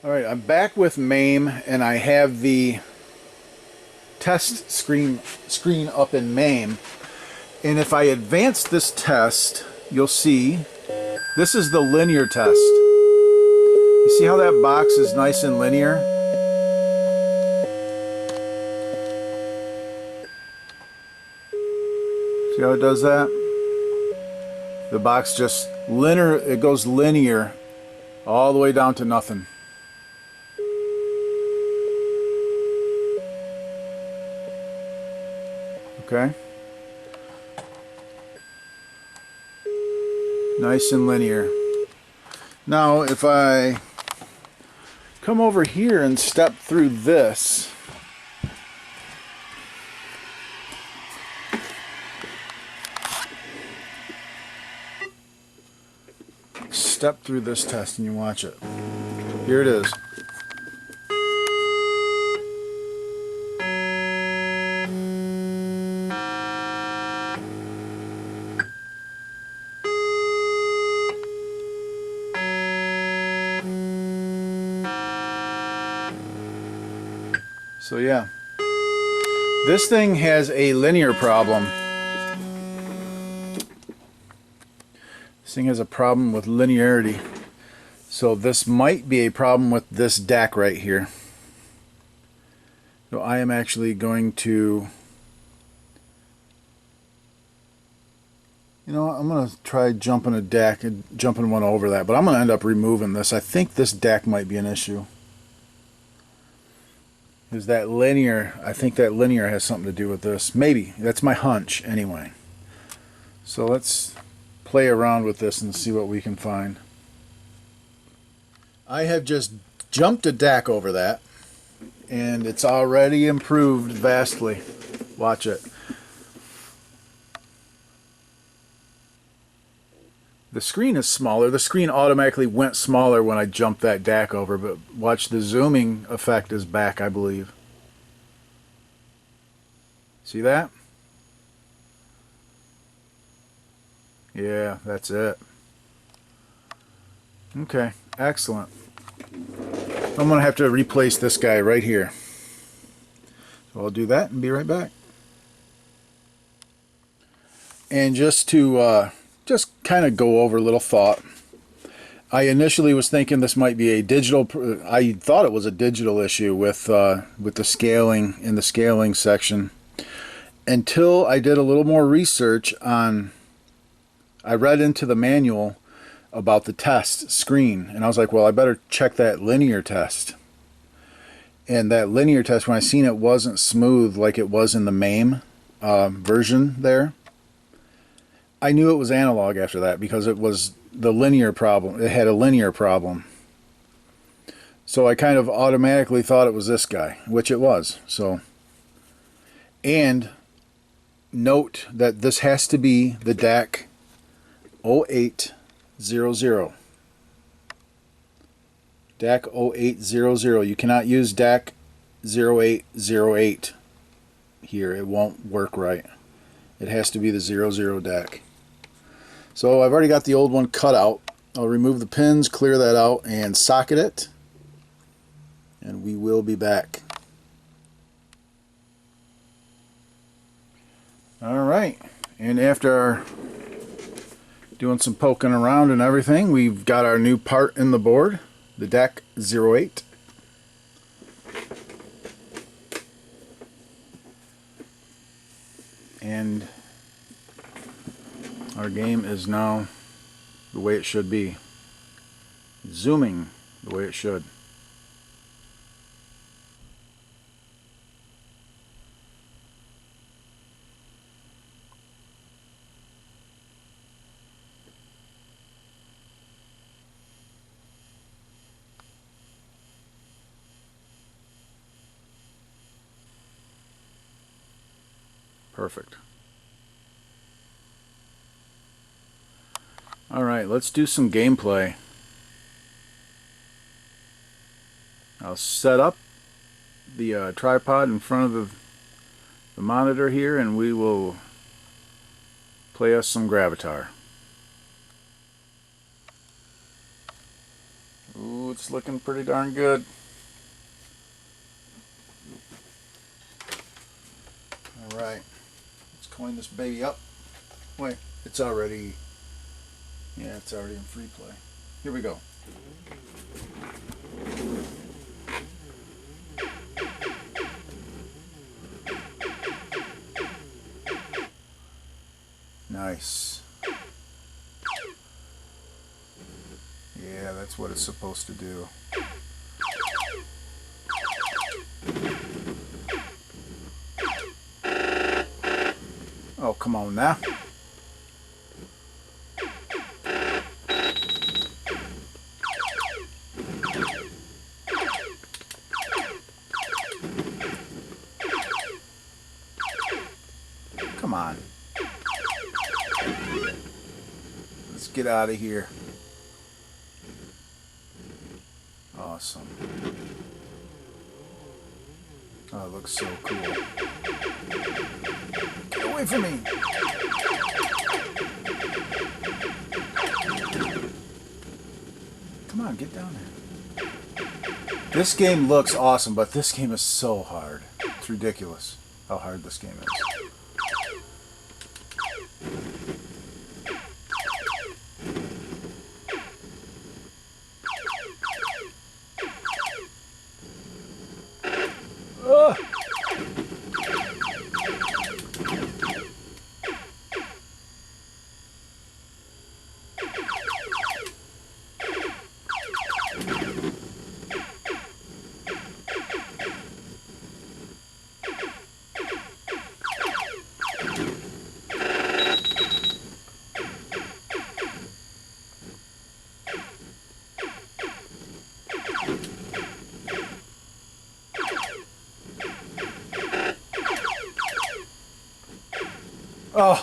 Alright, I'm back with MAME, and I have the test screen up in MAME. And if I advance this test, you'll see this is the linear test. You see how that box is nice and linear? See how it does that? The box just linear, it goes linear all the way down to nothing. Okay. Nice and linear. Now if I come over here and step through this, step through this test and you watch it. Here it is. So yeah, this thing has a linear problem. This thing has a problem with linearity. So this might be a problem with this DAC right here. So I am actually going to, I'm going to try jumping a DAC and jumping one over that, but I'm going to end up removing this. I think this DAC might be an issue. Is that linear? I think that linear has something to do with this. Maybe. That's my hunch anyway. So let's play around with this and see what we can find. I have just jumped a DAC over that, and it's already improved vastly. Watch it. The screen is smaller. The screen automatically went smaller when I jumped that DAC over, but watch, the zooming effect is back, I believe. See that? Yeah, that's it. Okay, excellent. I'm going to have to replace this guy right here. So I'll do that and be right back. And just to just kind of go over a little thought. I initially was thinking this might be a digital, I thought it was a digital issue with the scaling in the scaling section, until I did a little more research on, I read into the manual about the test screen, and I was like, well, I better check that linear test. And that linear test, when I seen it wasn't smooth like it was in the MAME version there, I knew it was analog after that, because it was the linear problem. It had a linear problem. So I kind of automatically thought it was this guy, which it was. So, and note that this has to be the DAC 0800. DAC 0800. You cannot use DAC 0808 here. It won't work right. It has to be the 00 DAC. So I've already got the old one cut out. I'll remove the pins, clear that out, and socket it. And we will be back. Alright, and after doing some poking around and everything, we've got our new part in the board, the DAC 08. And our game is now the way it should be. Zooming the way it should. Perfect. Alright, let's do some gameplay. I'll set up the tripod in front of the monitor here, and we will play us some Gravitar. Ooh, it's looking pretty darn good. Alright, let's clean this baby up. Wait, it's already, yeah, it's already in free play. Here we go. Nice. Yeah, that's what it's supposed to do. Oh, come on now. Come on. Let's get out of here. Awesome. Oh, it looks so cool. Get away from me! Come on, get down there. This game looks awesome, but this game is so hard. It's ridiculous how hard this game is.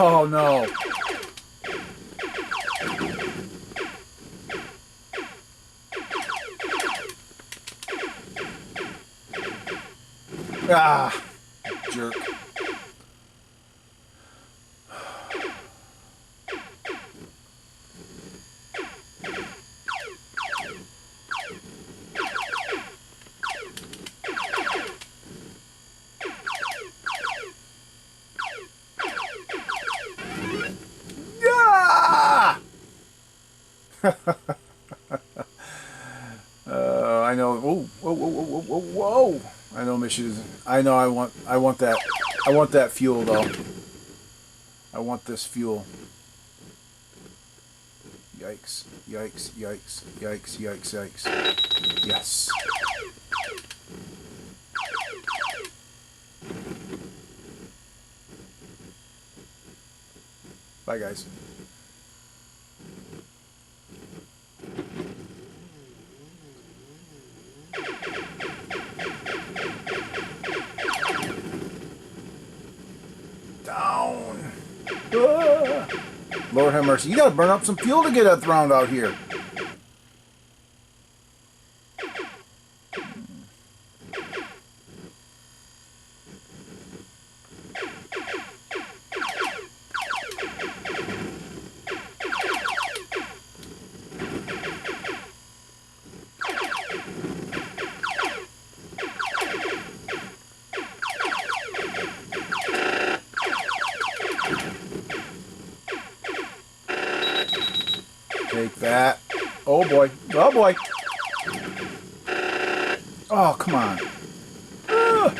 Oh no. Ah, jerk. I know. Whoa, whoa, whoa, whoa, whoa, whoa! I know Mission. I know. I want that. I want that fuel though. I want this fuel. Yikes! Yikes! Yikes! Yikes! Yikes! Yikes! Yes. Bye, guys. Down. Ah. Lord have mercy. You gotta burn up some fuel to get that round out here. Take that. Oh boy. Oh boy. Oh, come on. Ah.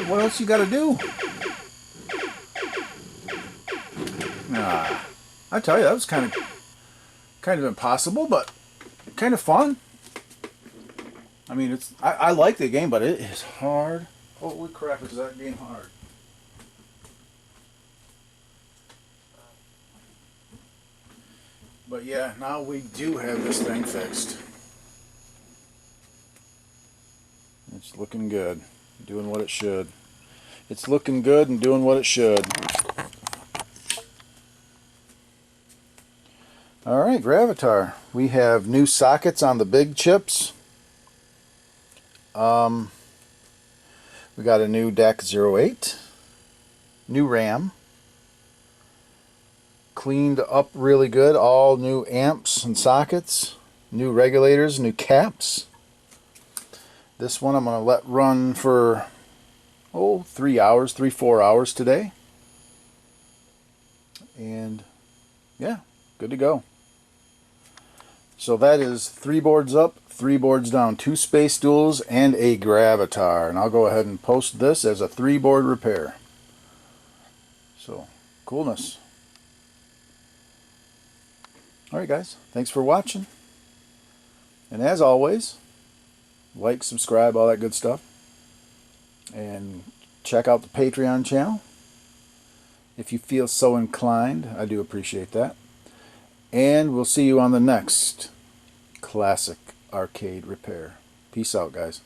What else you got to do? I tell you, that was kind of impossible, but kind of fun. I mean, I like the game, but it is hard. Holy crap, is that game hard? But yeah, now we do have this thing fixed. It's looking good, doing what it should. It's looking good and doing what it should. Alright, Gravitar. We have new sockets on the big chips. We got a new DAC 08. New RAM. Cleaned up really good. All new amps and sockets. New regulators, new caps. This one I'm going to let run for 3 hours, 4 hours today. And yeah, good to go. So that is 3 boards up, 3 boards down, 2 space duals, and a Gravitar. And I'll go ahead and post this as a 3-board repair. So, coolness. Alright guys, thanks for watching. And as always, like, subscribe, all that good stuff. And check out the Patreon channel if you feel so inclined. I do appreciate that. And we'll see you on the next Classic Arcade Repair. Peace out, guys.